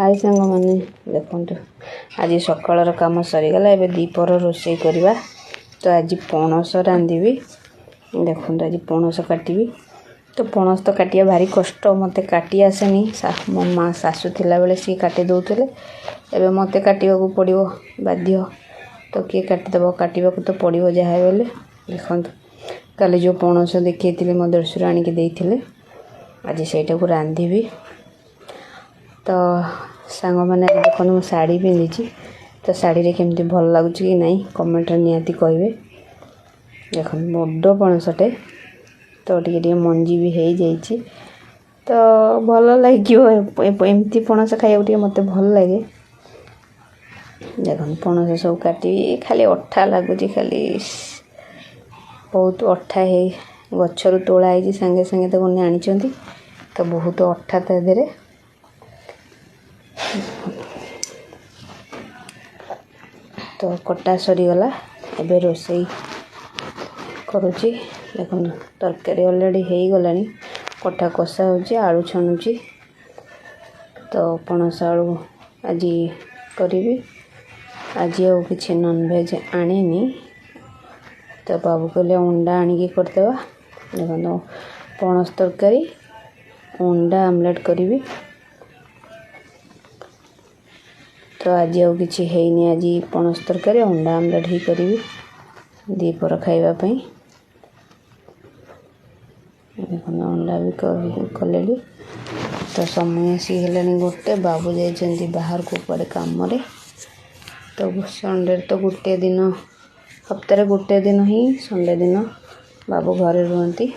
हाय सांग मैंने देखो आज सकाल कम सरीगला एवं दीपर रोषे करवा तो आज पणस रांधि देखो आज पणस काटि तो पणस तो काटिया भारी कष्ट मत काटी आसेनी मो माँ सासू थिला बेले सी काटी दौले एवं मत काटा पड़ो बाध्य तो किए काटिदेव काटा तो पड़ो जहाँ बेले देखो काली जो पणस देखी मो देढ़शुर आणिक आज सेटा को रांधि तो सांग मैंने देखो मो शाढ़ी पिंधि तो शाढ़ी रे केमती भल लगुच कि नहीं कमेंट निहाती कहे देख बड़ पणसटे तो टे मंजी भी हो जाइए तो भल लगे एमती पणस खाया मत भल लगे देख पणस सब काटी खाली अठा लगुच खाली बहुत अठा है गचर तोड़ाई सांगे सांगे तो आनी तो बहुत अठा तादेह तो कटा सरीगला एबे रोसई करुच्ची देख तरकारी अलरेडी हो गला कटा कषा हो आलू छाणुची तो पणस आलू आज करी आज आ कि नॉनवेज आनी तो बाबू कहले अंडा आणिकी करदेवा देखो पणस तरकारी अंडा आमलेट करी तो आज आ कि आज पणस तरकारी अंडा आमलेट ही करी दीपर खावाई देखो अंडा भी कले तो समय आसिक गोटे बाबू जाइए बाहर को पड़े कम तो संडे तो गोटे दिन हफ्ते गोटे दिन ही संडे दिन बाबू घरे रुहती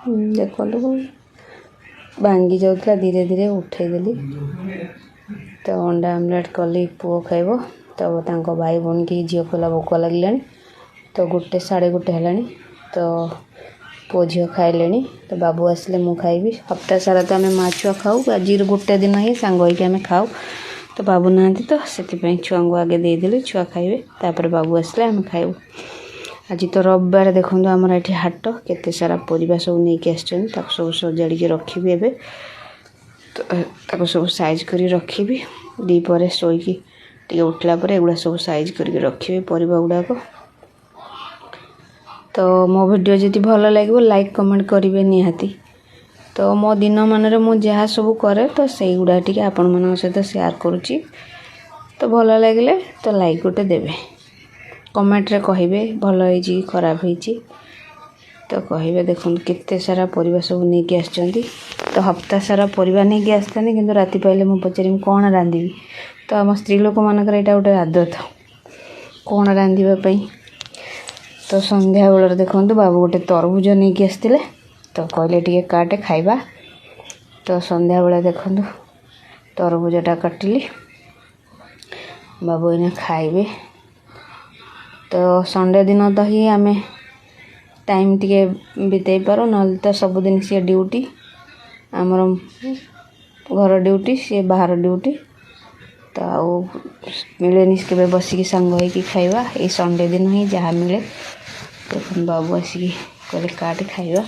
देखो भांगी जाऊला धीरे धीरे उठेदेली तो अंडा आमलेट कली पुओ खाइब तो तांको भाई भौणी की झील कहला भोक लगे तो गोटे साढ़े गोटे है तो पुओ झील खाइले तो बाबू आसले मु खाइबी हफ्ता सारा तो आम माँ छुआ खाऊ आज गोटे दिन ही सांग होइक आम खाऊ तो बाबू ना तो से छुआ को आगे देदेली छुआ खाइबे तापर बाबू आसले आम खाइबू आज तो रविवार देखो आमर ये हाट केते सारा परिबा सब नहीं सब सजाड़ी रखी एवं तो सब साइज कर रखी दीपर शोईकी टे उठला एगुड़ा सब साइज करके रखी परिबा गुड़ाक तो मो वीडियो जदि भल लगे लाइक कमेंट करेंगे निहाती तो मो दिन मान मु जहाँ सब करे तो से गुड़ा टी आपण मान सहित शेयर करुच्ची तो भल लगे तो लाइक गोटे देवे कमेंट रे कहिबे भल होइची खराब होइची तो कहिबे देखो केते सारा परिबा सब नहीं कि आछंती तो हफ्ता सारा परिबा नहीं कि आछथानी किंतु राति पाइले मु पचारिम कोन रांधिबी तो हम स्त्री लोक मानकर एटा गोटे आदत कोन रांधिबा पई तो संध्या बेला देखंतु बाबू गोटे तरबुज नहीं कि आछथिले तो कहले टिके काटे खाइबा तो संध्या बेला देखंतु तरबुजटा काटिली बाबू इने खाइबे तो संडे दिन तो ही आम टाइम टे बिताई पारो ना तो सबुदिन सी ड्यूटी आमर घर ड्यूटी सी बाहर ड्यूटी तो आउ मिलेनि के बसिकी सांग होइकी खाइबा ये संडे दिन ही जहाँ मिले तो बाबू आसिकी कहले काट खाइबा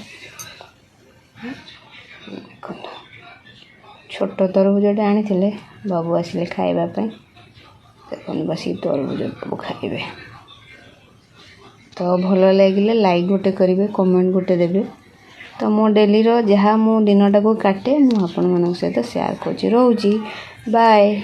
छोट तरबुजटे आनी बाबू आसिले खाइबापी देखो बसिक तरबुज बाबू खाइबे तो भल लगे लाइक गोटे करेंगे कमेंट गोटे देवे तो मो डेली जहाँ मो दिन टाक काटे मुझे सहित शेयर कर रोची बाय।